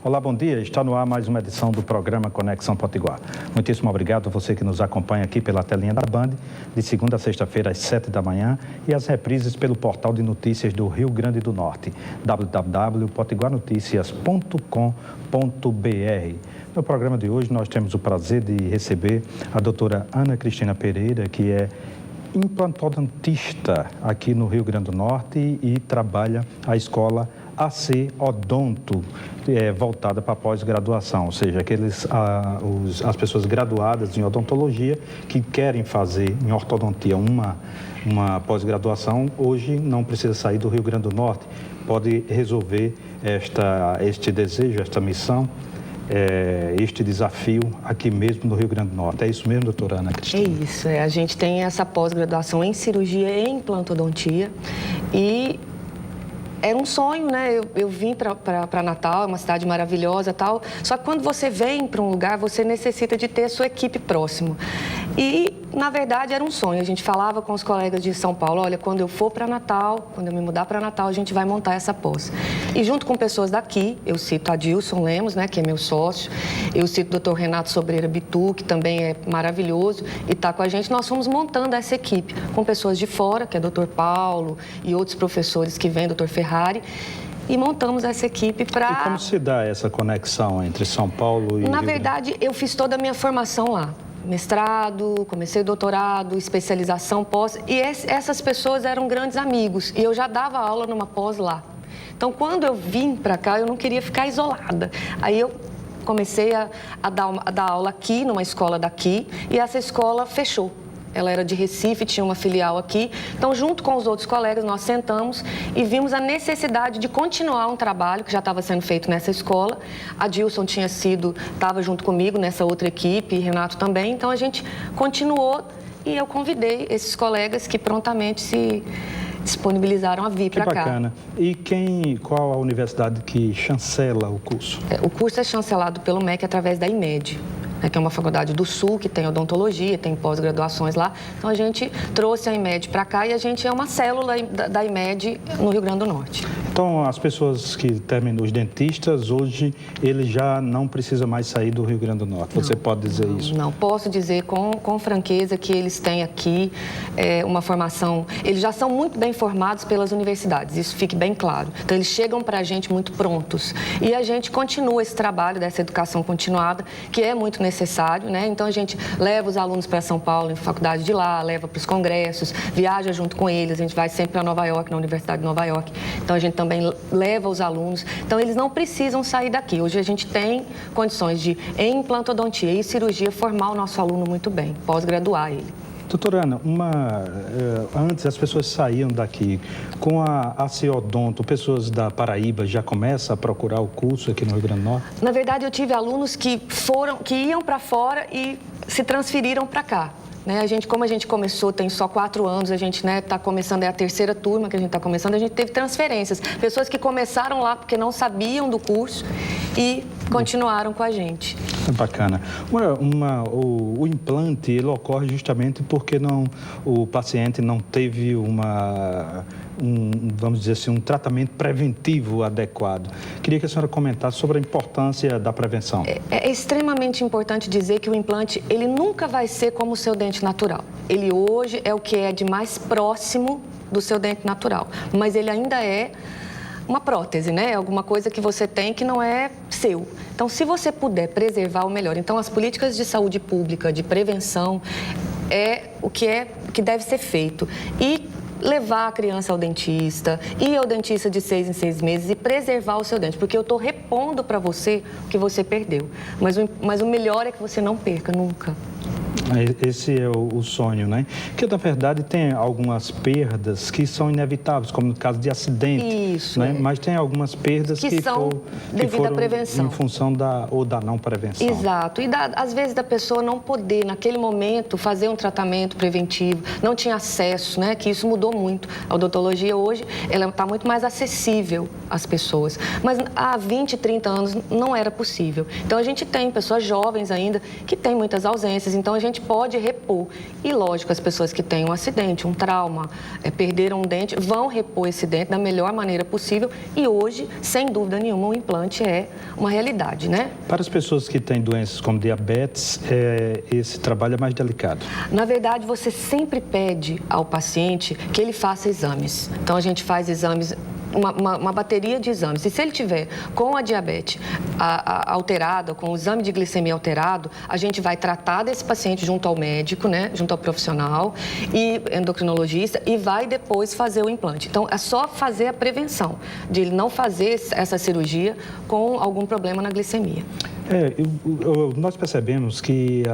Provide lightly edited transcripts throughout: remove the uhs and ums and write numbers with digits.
Olá, bom dia. Está no ar mais uma edição do programa Conexão Potiguar. Muitíssimo obrigado a você que nos acompanha aqui pela telinha da Band, de segunda a sexta-feira às 7 da manhã e as reprises pelo portal de notícias do Rio Grande do Norte, www.potiguarnoticias.com.br. No programa de hoje nós temos o prazer de receber a doutora Ana Cristina Pereira, que é implantodontista aqui no Rio Grande do Norte e trabalha a escola AC Odonto, voltada para a pós-graduação, ou seja, as pessoas graduadas em odontologia que querem fazer em ortodontia uma pós-graduação, hoje não precisa sair do Rio Grande do Norte, pode resolver este desejo, esta missão, este desafio aqui mesmo no Rio Grande do Norte. É isso mesmo, doutora Ana Cristina? É isso, a gente tem essa pós-graduação em cirurgia e implantodontia e era um sonho, né? Eu vim para Natal, é uma cidade maravilhosa e tal, só que quando você vem para um lugar, você necessita de ter a sua equipe próximo. E, na verdade, era um sonho. A gente falava com os colegas de São Paulo, olha, quando eu for para Natal, quando eu me mudar para Natal, a gente vai montar essa pós. E junto com pessoas daqui, eu cito a Dilson Lemos, né, que é meu sócio, eu cito o Dr. Renato Sobreira Bitu, que também é maravilhoso e está com a gente, nós fomos montando essa equipe com pessoas de fora, que é o Dr. Paulo e outros professores que vêm, Dr. Ferrari, e montamos essa equipe para... E como se dá essa conexão entre São Paulo e... Na verdade, eu fiz toda a minha formação lá. Mestrado, comecei doutorado, especialização pós, e essas pessoas eram grandes amigos, e eu já dava aula numa pós lá. Então, quando eu vim para cá, eu não queria ficar isolada. Aí eu comecei a dar aula aqui, numa escola daqui, e essa escola fechou. Ela era de Recife, tinha uma filial aqui. Então, junto com os outros colegas, nós sentamos e vimos a necessidade de continuar um trabalho que já estava sendo feito nessa escola. A Dilson estava junto comigo nessa outra equipe, e Renato também. Então, a gente continuou e eu convidei esses colegas que prontamente se disponibilizaram a vir para cá. Que bacana. E qual a universidade que chancela o curso? O curso é chancelado pelo MEC através da IMED. Que é uma faculdade do Sul, que tem odontologia, tem pós-graduações lá. Então, a gente trouxe a IMED para cá e a gente é uma célula da IMED no Rio Grande do Norte. Então, as pessoas que terminam, os dentistas, hoje, eles já não precisam mais sair do Rio Grande do Norte. Você pode dizer isso? Não, posso dizer com franqueza que eles têm aqui uma formação... Eles já são muito bem formados pelas universidades, isso fique bem claro. Então, eles chegam para a gente muito prontos. E a gente continua esse trabalho dessa educação continuada, que é muito necessário, né? Então, a gente leva os alunos para São Paulo, em faculdade de lá, leva para os congressos, viaja junto com eles, a gente vai sempre para Nova York, na Universidade de Nova York. Então, a gente também leva os alunos. Então, eles não precisam sair daqui. Hoje, a gente tem condições de, em implantodontia e cirurgia, formar o nosso aluno muito bem, pós-graduar ele. Doutora Ana, antes as pessoas saíam daqui. Com a AC Odonto, pessoas da Paraíba já começam a procurar o curso aqui no Rio Grande do Norte? Na verdade, eu tive alunos que iam para fora e se transferiram para cá. Como a gente começou, tem só 4 anos, a gente está começando, é a terceira turma que a gente está começando, a gente teve transferências. Pessoas que começaram lá porque não sabiam do curso e continuaram com a gente. É bacana. O implante, ele ocorre justamente porque o paciente não teve vamos dizer assim, um tratamento preventivo adequado. Queria que a senhora comentasse sobre a importância da prevenção. É extremamente importante dizer que o implante, ele nunca vai ser como o seu dente natural. Ele hoje é o que é de mais próximo do seu dente natural, mas ele ainda é uma prótese, né? Alguma coisa que você tem que não é seu. Então, se você puder preservar, o melhor. Então, as políticas de saúde pública, de prevenção, é o que deve ser feito. E levar a criança ao dentista, ir ao dentista de 6 em 6 meses e preservar o seu dente, porque eu estou repondo para você o que você perdeu. Mas o melhor é que você não perca nunca. Esse é o sonho, né? Que, na verdade, tem algumas perdas que são inevitáveis, como no caso de acidente. Isso, né? Mas tem algumas perdas que são devido à prevenção. Em função da não prevenção. Exato. E, às vezes, da pessoa não poder, naquele momento, fazer um tratamento preventivo, não tinha acesso, né? Que isso mudou muito. A odontologia, hoje, ela está muito mais acessível às pessoas. Mas, há 20, 30 anos, não era possível. Então, a gente tem pessoas jovens ainda que têm muitas ausências. Então, a gente gente pode repor. E, lógico, as pessoas que têm um acidente, um trauma, perderam um dente, vão repor esse dente da melhor maneira possível. E hoje, sem dúvida nenhuma, o implante é uma realidade, né? Para as pessoas que têm doenças como diabetes, esse trabalho é mais delicado. Na verdade, você sempre pede ao paciente que ele faça exames. Então, a gente faz exames, uma bateria de exames. E se ele tiver com a diabetes alterada, com o exame de glicemia alterado, a gente vai tratar desse paciente junto ao médico, né, junto ao profissional e endocrinologista, e vai depois fazer o implante. Então, é só fazer a prevenção de ele não fazer essa cirurgia com algum problema na glicemia. Nós percebemos que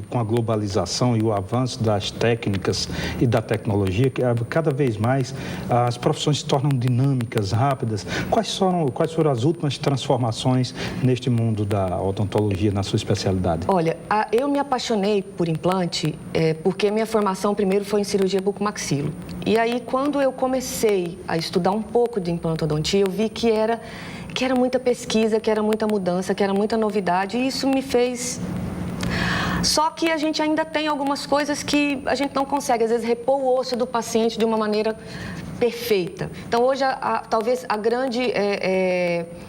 com a globalização e o avanço das técnicas e da tecnologia, que cada vez mais as profissões se tornam dinâmicas, rápidas. Quais foram as últimas transformações neste mundo da odontologia, na sua especialidade? Olha, eu me apaixonei por implante porque minha formação primeiro foi em cirurgia bucomaxilo. E aí, quando eu comecei a estudar um pouco de implantodontia, eu vi que era muita pesquisa, que era muita mudança, que era muita novidade, e isso me fez... Só que a gente ainda tem algumas coisas que a gente não consegue, às vezes, repor o osso do paciente de uma maneira perfeita. Então, hoje, talvez a grande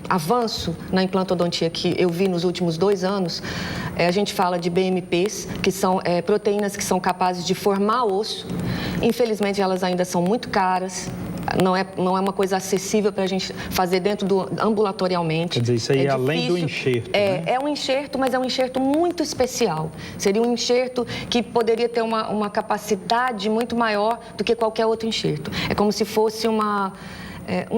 avanço na implantodontia que eu vi nos últimos 2 anos, a gente fala de BMPs, que são proteínas que são capazes de formar osso. Infelizmente, elas ainda são muito caras. Não é uma coisa acessível para a gente fazer ambulatorialmente. Quer dizer, isso aí é além do enxerto, né? É um enxerto, mas é um enxerto muito especial. Seria um enxerto que poderia ter uma capacidade muito maior do que qualquer outro enxerto. É como se fosse um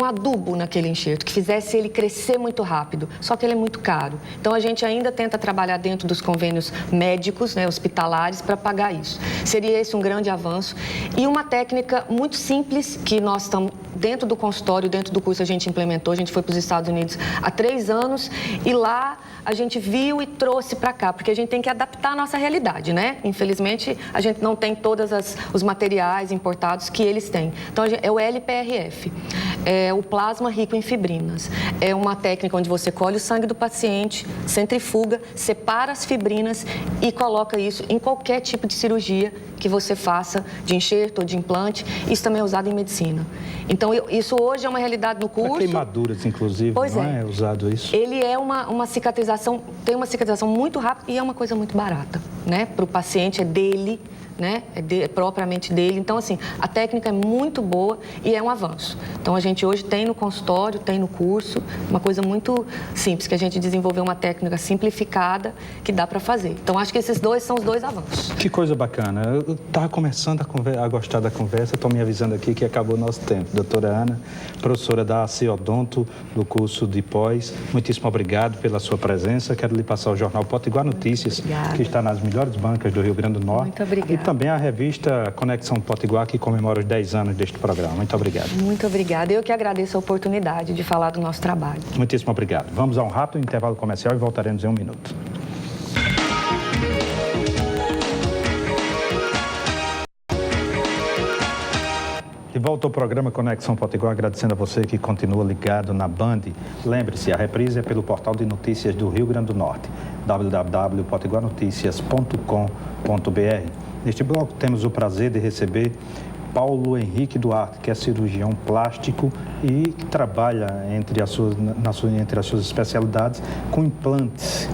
adubo naquele enxerto, que fizesse ele crescer muito rápido, só que ele é muito caro. Então, a gente ainda tenta trabalhar dentro dos convênios médicos, né, hospitalares, para pagar isso. Seria esse um grande avanço. E uma técnica muito simples, que nós estamos dentro do consultório, dentro do curso a gente implementou, a gente foi para os Estados Unidos há 3 anos, e lá a gente viu e trouxe para cá, porque a gente tem que adaptar a nossa realidade, né? Infelizmente, a gente não tem todos os materiais importados que eles têm. Então, é o LPRF. É o plasma rico em fibrinas. É uma técnica onde você colhe o sangue do paciente, centrifuga, separa as fibrinas e coloca isso em qualquer tipo de cirurgia que você faça, de enxerto ou de implante. Isso também é usado em medicina. Então, isso hoje é uma realidade no curso. Para queimaduras, inclusive, pois não é usado isso? Ele é uma cicatrização, tem uma cicatrização muito rápida e é uma coisa muito barata, né? Para o paciente, é dele, né? É propriamente dele. Então, assim, a técnica é muito boa e é um avanço. Então, a gente hoje tem no consultório, tem no curso, uma coisa muito simples, que a gente desenvolveu uma técnica simplificada que dá para fazer. Então, acho que esses dois são os 2 avanços. Que coisa bacana. Eu estava começando a gostar da conversa, estou me avisando aqui que acabou o nosso tempo. Doutora Ana, professora da AC Odonto, do curso de pós, muitíssimo obrigado pela sua presença. Quero lhe passar o jornal Potiguar Notícias, que está nas melhores bancas do Rio Grande do Norte. Muito obrigada. E também a revista Conexão Potiguar, que comemora os 10 anos deste programa. Muito obrigado. Muito obrigada. Eu que agradeço a oportunidade de falar do nosso trabalho. Muitíssimo obrigado. Vamos a um rápido intervalo comercial e voltaremos em 1 minuto. De volta ao programa Conexão Potiguar, agradecendo a você que continua ligado na Band. Lembre-se, a reprise é pelo portal de notícias do Rio Grande do Norte, www.potiguarnoticias.com.br. Neste bloco temos o prazer de receber Paulo Henrique Duarte, que é cirurgião plástico e que trabalha entre as suas especialidades com implantes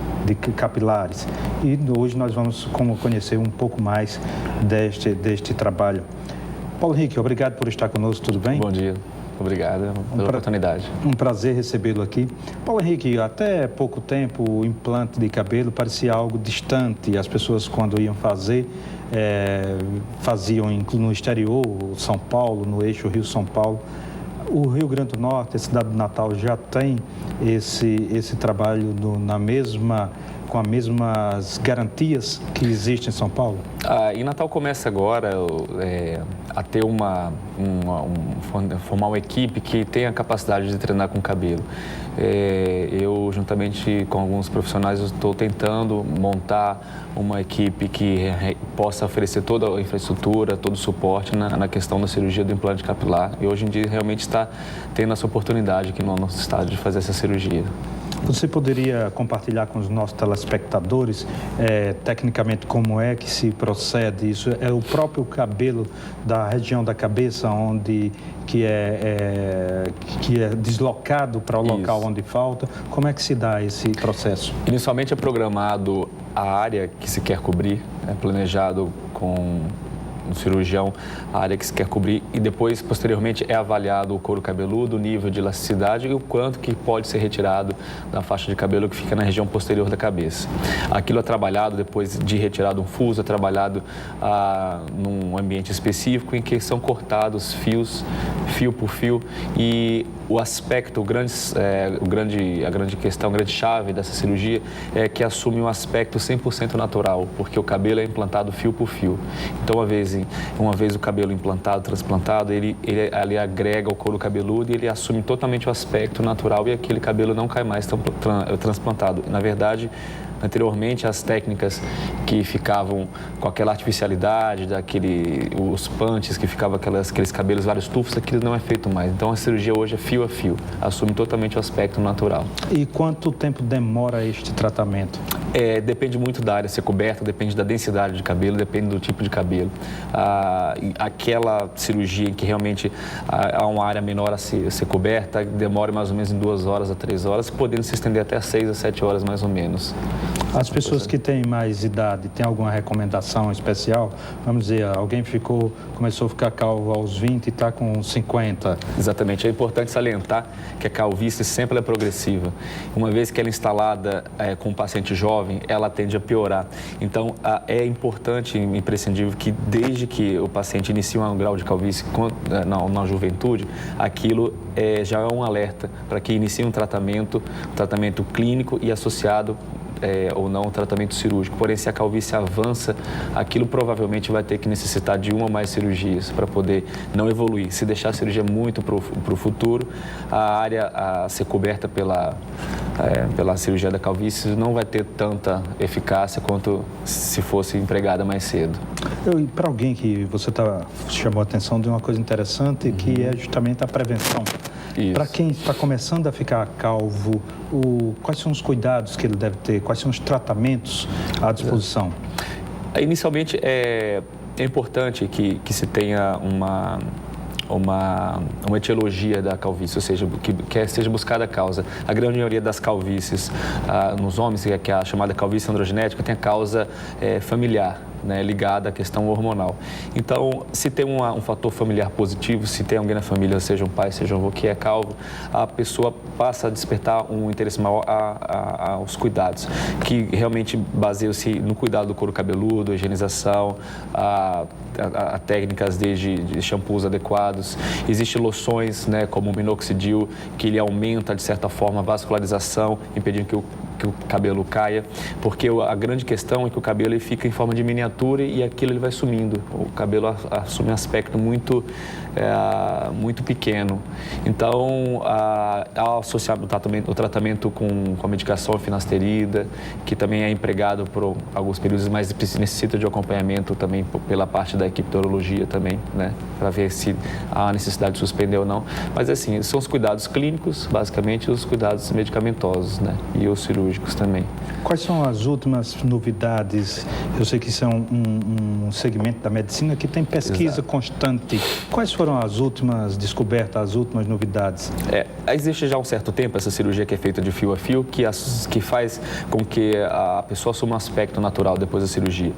capilares. E hoje nós vamos conhecer um pouco mais deste trabalho. Paulo Henrique, obrigado por estar conosco, tudo bem? Bom dia, obrigado pela oportunidade. Um prazer recebê-lo aqui. Paulo Henrique, até pouco tempo o implante de cabelo parecia algo distante. As pessoas, quando iam fazer, faziam no exterior, São Paulo, no eixo Rio-São Paulo. O Rio Grande do Norte, a cidade do Natal, já tem esse trabalho com as mesmas garantias que existem em São Paulo? Em Natal começa agora a ter formar uma equipe que tenha a capacidade de treinar com cabelo. Eu, juntamente com alguns profissionais, estou tentando montar uma equipe que possa oferecer toda a infraestrutura, todo o suporte na questão da cirurgia do implante capilar. E hoje em dia realmente está tendo essa oportunidade aqui no nosso estado de fazer essa cirurgia. Você poderia compartilhar com os nossos telespectadores, tecnicamente, como é que se procede isso? É o próprio cabelo da região da cabeça que é deslocado para o local onde falta? Como é que se dá esse processo? Inicialmente é programado a área que se quer cobrir, é planejado com o cirurgião a área que se quer cobrir e depois, posteriormente, é avaliado o couro cabeludo, o nível de elasticidade e o quanto que pode ser retirado da faixa de cabelo que fica na região posterior da cabeça. Aquilo é trabalhado depois de retirado um fuso, é trabalhado num ambiente específico em que são cortados fios, fio por fio, e o aspecto, a grande questão, a grande chave dessa cirurgia é que assume um aspecto 100% natural, porque o cabelo é implantado fio por fio. Então, uma vez o cabelo implantado, transplantado, ele agrega o couro cabeludo e ele assume totalmente o aspecto natural e aquele cabelo não cai mais transplantado. Na verdade, anteriormente, as técnicas que ficavam com aquela artificialidade, os punches que ficavam aqueles cabelos, vários tufos, aquilo não é feito mais. Então, a cirurgia hoje é fio a fio, assume totalmente o aspecto natural. E quanto tempo demora este tratamento? Depende muito da área ser coberta, depende da densidade de cabelo, depende do tipo de cabelo. Aquela cirurgia em que realmente há uma área menor a ser coberta, demora mais ou menos em 2 horas a 3 horas, podendo se estender até 6 a 7 horas mais ou menos. As pessoas que têm mais idade, tem alguma recomendação especial? Vamos dizer, alguém começou a ficar calvo aos 20 e está com 50. Exatamente. É importante salientar que a calvície sempre é progressiva. Uma vez que ela é instalada com um paciente jovem, ela tende a piorar. Então, é importante e imprescindível que desde que o paciente inicie um grau de calvície na juventude, aquilo já é um alerta para que inicie um tratamento clínico e associado ou não o tratamento cirúrgico. Porém, se a calvície avança, aquilo provavelmente vai ter que necessitar de uma ou mais cirurgias para poder não evoluir. Se deixar a cirurgia muito para o futuro, a área a ser coberta pela cirurgia da calvície não vai ter tanta eficácia quanto se fosse empregada mais cedo. Para alguém que você chamou a atenção de uma coisa interessante, que é justamente a prevenção. Para quem está começando a ficar calvo, quais são os cuidados que ele deve ter? Quais são os tratamentos à disposição? Inicialmente, é importante que se tenha uma etiologia da calvície, ou seja, que seja buscada a causa. A grande maioria das calvícies nos homens, que é a chamada calvície androgenética, tem a causa familiar, né, ligada à questão hormonal. Então, se tem um fator familiar positivo, se tem alguém na família, seja um pai, seja um avô, que é calvo, a pessoa passa a despertar um interesse maior aos cuidados, que realmente baseiam-se no cuidado do couro cabeludo, a higienização, a técnicas de shampoos adequados. Existem loções, né, como o minoxidil, que ele aumenta, de certa forma, a vascularização, impedindo que o cabelo caia, porque a grande questão é que o cabelo ele fica em forma de miniatura e aquilo ele vai sumindo. O cabelo assume um aspecto muito pequeno. Então, ao associar o tratamento com a medicação finasterida, que também é empregado por alguns períodos, mas necessita de acompanhamento também pela parte da equipe de urologia também, né, para ver se há necessidade de suspender ou não. Mas, assim, são os cuidados clínicos, basicamente, os cuidados medicamentosos, né, e os cirúrgicos também. Quais são as últimas novidades? Eu sei que isso é um segmento da medicina que tem pesquisa constante. Quais foram as últimas descobertas, as últimas novidades? Existe já há um certo tempo essa cirurgia que é feita de fio a fio, que faz com que a pessoa assuma um aspecto natural depois da cirurgia.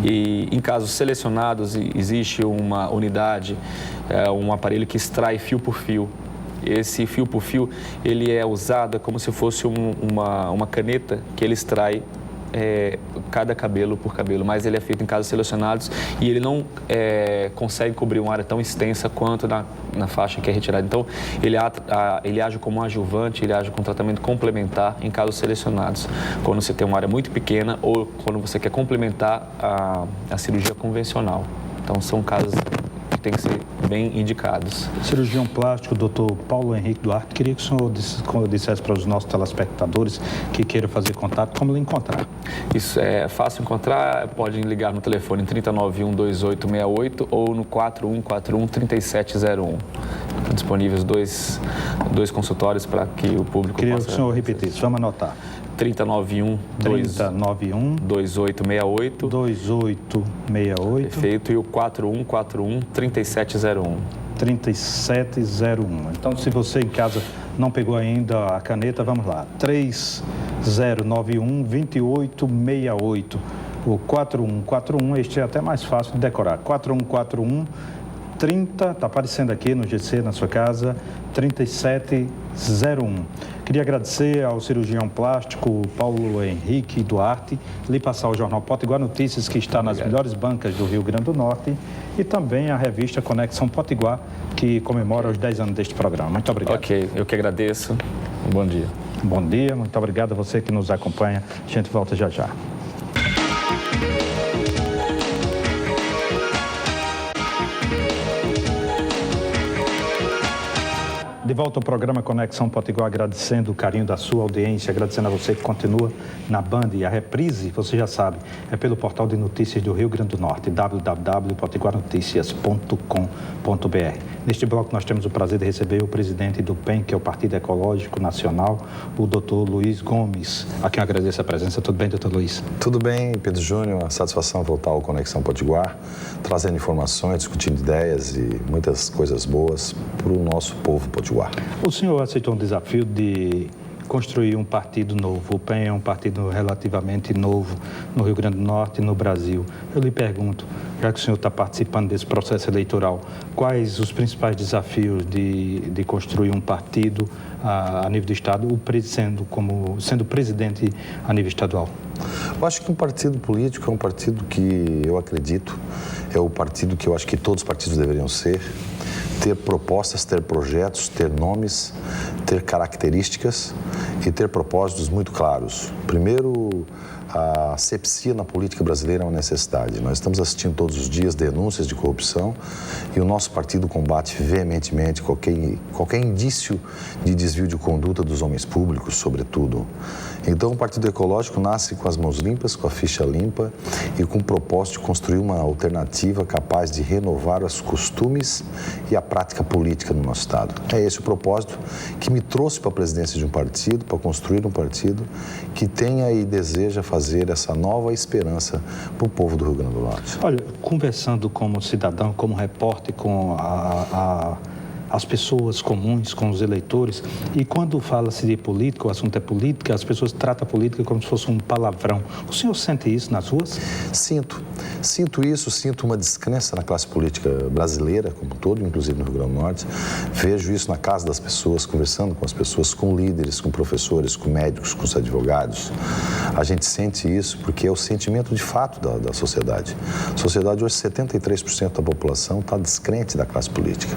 E em casos selecionados, existe uma unidade, um aparelho que extrai fio por fio. Esse fio por fio, ele é usado como se fosse uma caneta que ele extrai cada cabelo por cabelo, mas ele é feito em casos selecionados e ele não consegue cobrir uma área tão extensa quanto na faixa que é retirada. Então, ele age como um adjuvante, ele age com tratamento complementar em casos selecionados, quando você tem uma área muito pequena ou quando você quer complementar a cirurgia convencional. Então, são casos que têm que ser bem indicados. Cirurgião plástico, Dr. Paulo Henrique Duarte, queria que o senhor dissesse para os nossos telespectadores que queiram fazer contato, como lhe encontrar. Isso é fácil encontrar, podem ligar no telefone 3091-2868 ou no 4141-3701. disponíveis dois consultórios para que o público Queria possa... que o senhor repetisse, vamos anotar. 3091 2868. Perfeito, e o 4141 3701. 3701. Então, se você em casa não pegou ainda a caneta, vamos lá. 3091 2868. O 4141, este é até mais fácil de decorar. 4141 30, está aparecendo aqui no GC, na sua casa, 3701. Queria agradecer ao cirurgião plástico Paulo Henrique Duarte, lhe passar o jornal Potiguar Notícias, que está nas melhores bancas do Rio Grande do Norte, e também a revista Conexão Potiguar, que comemora os 10 anos deste programa. Muito obrigado. Ok, eu que agradeço. Um bom dia. Bom dia, muito obrigado a você que nos acompanha. A gente volta já já. De volta ao programa Conexão Potiguar, agradecendo o carinho da sua audiência, agradecendo a você que continua na Band. E a reprise, você já sabe, é pelo portal de notícias do Rio Grande do Norte, www.potiguarnoticias.com.br. Neste bloco nós temos o prazer de receber o presidente do PEN, que é o Partido Ecológico Nacional, o doutor Luiz Gomes, a quem eu agradeço a presença. Tudo bem, doutor Luiz? Tudo bem, Pedro Júnior. A satisfação voltar ao Conexão Potiguar, trazendo informações, discutindo ideias e muitas coisas boas para o nosso povo potiguar. O senhor aceitou um desafio de construir um partido novo. O PEN é um partido relativamente novo no Rio Grande do Norte e no Brasil. Eu lhe pergunto, já que o senhor está participando desse processo eleitoral, quais os principais desafios de construir um partido a nível do Estado, sendo presidente a nível estadual? Eu acho que um partido político é um partido que eu acredito, é o partido que eu acho que todos os partidos deveriam ser, ter propostas, ter projetos, ter nomes, ter características e ter propósitos muito claros. Primeiro, a asepsia na política brasileira é uma necessidade. Nós estamos assistindo todos os dias denúncias de corrupção e o nosso partido combate veementemente qualquer indício de desvio de conduta dos homens públicos, sobretudo. Então, o Partido Ecológico nasce com as mãos limpas, com a ficha limpa e com o propósito de construir uma alternativa capaz de renovar os costumes e a prática política no nosso Estado. É esse o propósito que me trouxe para a presidência de um partido, para construir um partido que tenha e deseja fazer essa nova esperança para o povo do Rio Grande do Norte. Olha, conversando como cidadão, como repórter, com as pessoas comuns, com os eleitores, e quando fala-se de política, o assunto é política, as pessoas tratam a política como se fosse um palavrão. O senhor sente isso nas ruas? Sinto isso, sinto uma descrença na classe política brasileira como um todo, inclusive no Rio Grande do Norte. Vejo isso na casa das pessoas, conversando com as pessoas, com líderes, com professores, com médicos, com os advogados. A gente sente isso porque é o sentimento de fato da sociedade. A sociedade hoje, 73% da população está descrente da classe política.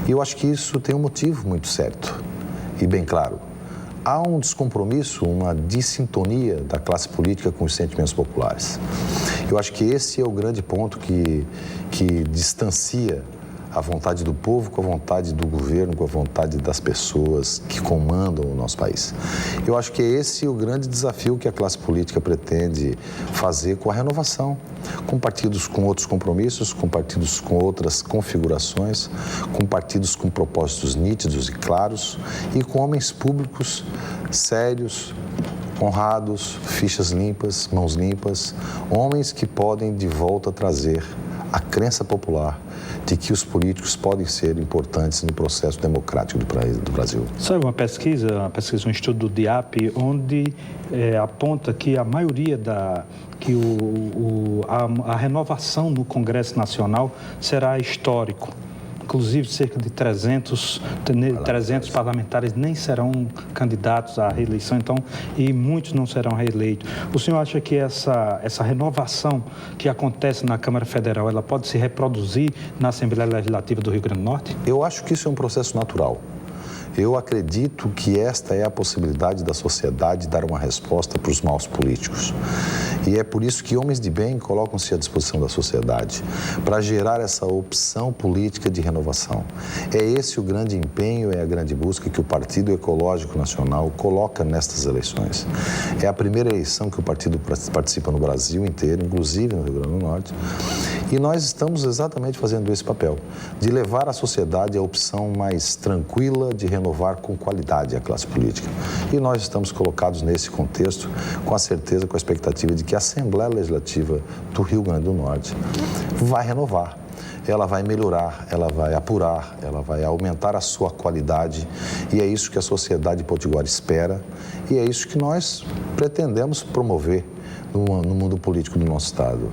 E eu acho que isso tem um motivo muito certo e bem claro. Há um descompromisso, uma dissintonia da classe política com os sentimentos populares. Eu acho que esse é o grande ponto que distancia a vontade do povo com a vontade do governo, com a vontade das pessoas que comandam o nosso país. Eu acho que esse é o grande desafio que a classe política pretende fazer com a renovação, com partidos com outros compromissos, com partidos com outras configurações, com partidos com propósitos nítidos e claros e com homens públicos sérios, honrados, fichas limpas, mãos limpas, homens que podem de volta trazer a crença popular de que os políticos podem ser importantes no processo democrático do Brasil. Sabe uma pesquisa, um estudo do DIAP, onde aponta que a maioria a renovação no Congresso Nacional será histórico. Inclusive, cerca de 300 parlamentares nem serão candidatos à reeleição, então, e muitos não serão reeleitos. O senhor acha que essa renovação que acontece na Câmara Federal, ela pode se reproduzir na Assembleia Legislativa do Rio Grande do Norte? Eu acho que isso é um processo natural. Eu acredito que esta é a possibilidade da sociedade dar uma resposta para os maus políticos. E é por isso que homens de bem colocam-se à disposição da sociedade, para gerar essa opção política de renovação. É esse o grande empenho, é a grande busca que o Partido Ecológico Nacional coloca nestas eleições. É a primeira eleição que o partido participa no Brasil inteiro, inclusive no Rio Grande do Norte, e nós estamos exatamente fazendo esse papel, de levar à sociedade a opção mais tranquila de renovar com qualidade a classe política. E nós estamos colocados nesse contexto com a certeza, com a expectativa de que a Assembleia Legislativa do Rio Grande do Norte vai renovar. Ela vai melhorar, ela vai apurar, ela vai aumentar a sua qualidade, e é isso que a sociedade potiguara espera, e é isso que nós pretendemos promover no mundo político do nosso Estado.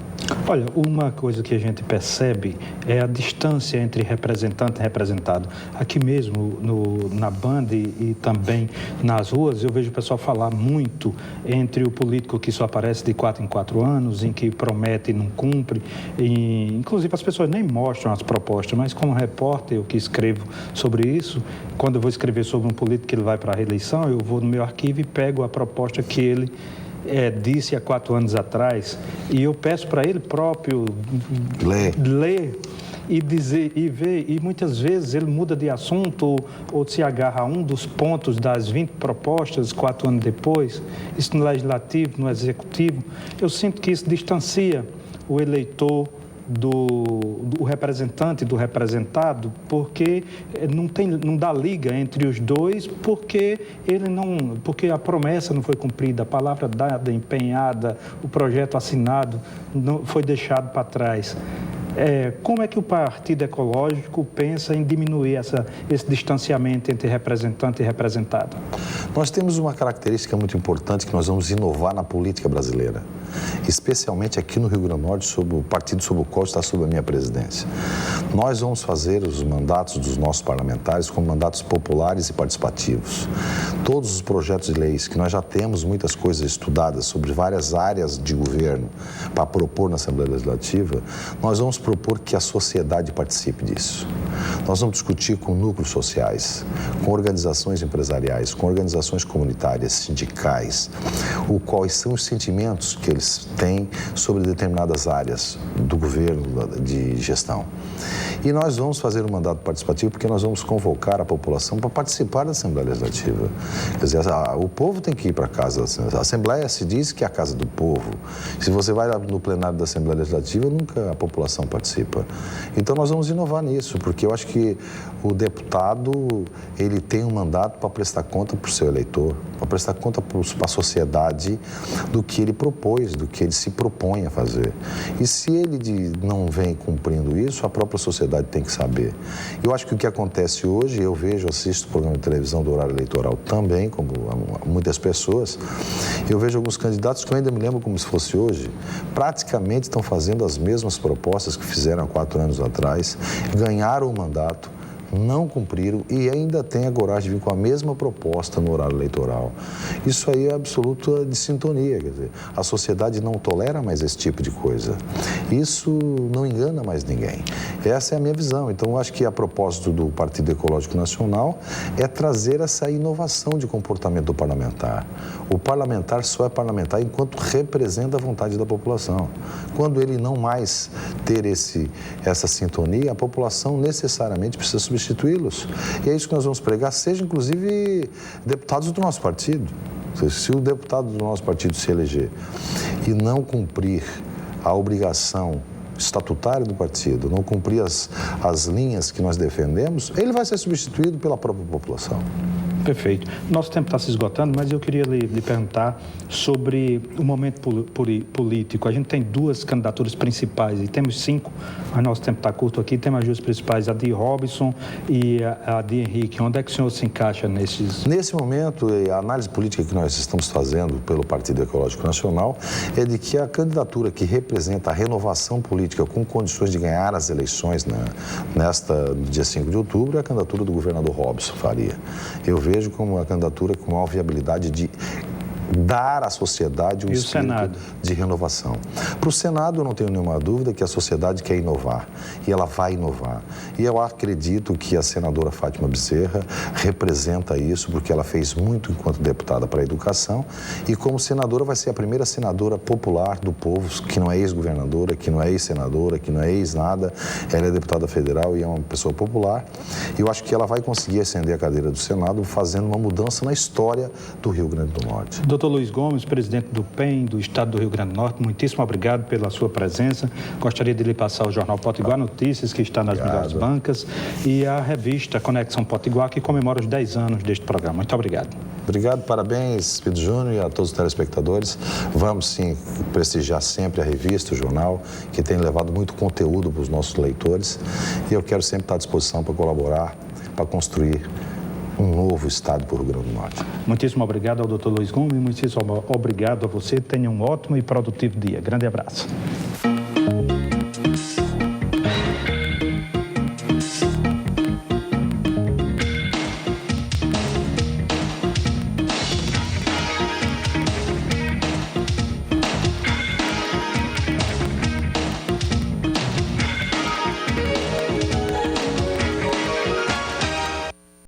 Olha, uma coisa que a gente percebe é a distância entre representante e representado. Aqui mesmo, na Band e também nas ruas, eu vejo o pessoal falar muito entre o político que só aparece de 4 em 4 anos, em que promete e não cumpre. E, inclusive, as pessoas nem mostram as propostas, mas como repórter, eu que escrevo sobre isso, quando eu vou escrever sobre um político que ele vai para a reeleição, eu vou no meu arquivo e pego a proposta que ele disse há 4 anos atrás, e eu peço para ele próprio ler e dizer e ver, e muitas vezes ele muda de assunto ou se agarra a um dos pontos das 20 propostas 4 anos depois, isso no legislativo, no executivo. Eu sinto que isso distancia o eleitor do representante, do representado, porque não dá liga entre os dois, porque a promessa não foi cumprida, a palavra dada, empenhada, o projeto assinado não foi deixado para trás. Como é que o Partido Ecológico pensa em diminuir esse distanciamento entre representante e representado? Nós temos uma característica muito importante que nós vamos inovar na política brasileira, especialmente aqui no Rio Grande do Norte, sob o partido sob o qual está sob a minha presidência. Nós vamos fazer os mandatos dos nossos parlamentares como mandatos populares e participativos. Todos os projetos de leis que nós já temos muitas coisas estudadas sobre várias áreas de governo para propor na Assembleia Legislativa, nós vamos propor que a sociedade participe disso. Nós vamos discutir com núcleos sociais, com organizações empresariais, com organizações comunitárias, sindicais, quais são os sentimentos que eles têm sobre determinadas áreas do governo, de gestão. E nós vamos fazer um mandato participativo porque nós vamos convocar a população para participar da Assembleia Legislativa. Quer dizer, o povo tem que ir para casa. A Assembleia se diz que é a casa do povo. Se você vai no plenário da Assembleia Legislativa, nunca a população participa. Então nós vamos inovar nisso, porque eu acho que o deputado, ele tem um mandato para prestar conta para o seu eleitor, para prestar conta para a sociedade do que ele propôs, do que ele se propõe a fazer. E se ele não vem cumprindo isso, a própria sociedade tem que saber. Eu acho que o que acontece hoje, eu assisto o programa de televisão do horário eleitoral também, como muitas pessoas, eu vejo alguns candidatos que eu ainda me lembro como se fosse hoje, praticamente estão fazendo as mesmas propostas que fizeram há 4 anos atrás, ganharam o mandato, não cumpriram e ainda têm a coragem de vir com a mesma proposta no horário eleitoral. Isso aí é absoluta dissintonia, quer dizer, a sociedade não tolera mais esse tipo de coisa. Isso não engana mais ninguém. Essa é a minha visão. Então, eu acho que a propósito do Partido Ecológico Nacional é trazer essa inovação de comportamento do parlamentar. O parlamentar só é parlamentar enquanto representa a vontade da população. Quando ele não mais ter essa sintonia, a população necessariamente precisa substituí-los. E é isso que nós vamos pregar, seja inclusive deputados do nosso partido. Se o deputado do nosso partido se eleger e não cumprir a obrigação estatutária do partido, não cumprir as linhas que nós defendemos, ele vai ser substituído pela própria população. Perfeito. Nosso tempo está se esgotando, mas eu queria lhe perguntar sobre o momento político. A gente tem 2 candidaturas principais e temos 5, mas nosso tempo está curto aqui. Temos as 2 principais, a de Robson e a de Henrique. Onde é que o senhor se encaixa nesses? Nesse momento, a análise política que nós estamos fazendo pelo Partido Ecológico Nacional é de que a candidatura que representa a renovação política com condições de ganhar as eleições no dia 5 de outubro é a candidatura do governador Robson Faria. Eu vejo como uma candidatura com maior viabilidade de dar à sociedade um E o espírito Senado? de renovação. Para o Senado, eu não tenho nenhuma dúvida que a sociedade quer inovar e ela vai inovar. E eu acredito que a senadora Fátima Bezerra representa isso, porque ela fez muito enquanto deputada para a educação e como senadora vai ser a primeira senadora popular do povo, que não é ex-governadora, que não é ex-senadora, que não é ex-nada. Ela é deputada federal e é uma pessoa popular. E eu acho que ela vai conseguir ascender a cadeira do Senado fazendo uma mudança na história do Rio Grande do Norte. Dr. Luiz Gomes, presidente do PEN do Estado do Rio Grande do Norte, muitíssimo obrigado pela sua presença. Gostaria de lhe passar o Jornal Potiguar Notícias, que está nas melhores bancas, e a revista Conexão Potiguar, que comemora os 10 anos deste programa. Muito obrigado. Obrigado, parabéns, Pedro Júnior, e a todos os telespectadores. Vamos, sim, prestigiar sempre a revista, o jornal, que tem levado muito conteúdo para os nossos leitores. E eu quero sempre estar à disposição para colaborar, para construir um novo estado para o Rio Grande do Norte. Muitíssimo obrigado ao Dr. Luiz Gomes, muitíssimo obrigado a você. Tenha um ótimo e produtivo dia. Grande abraço.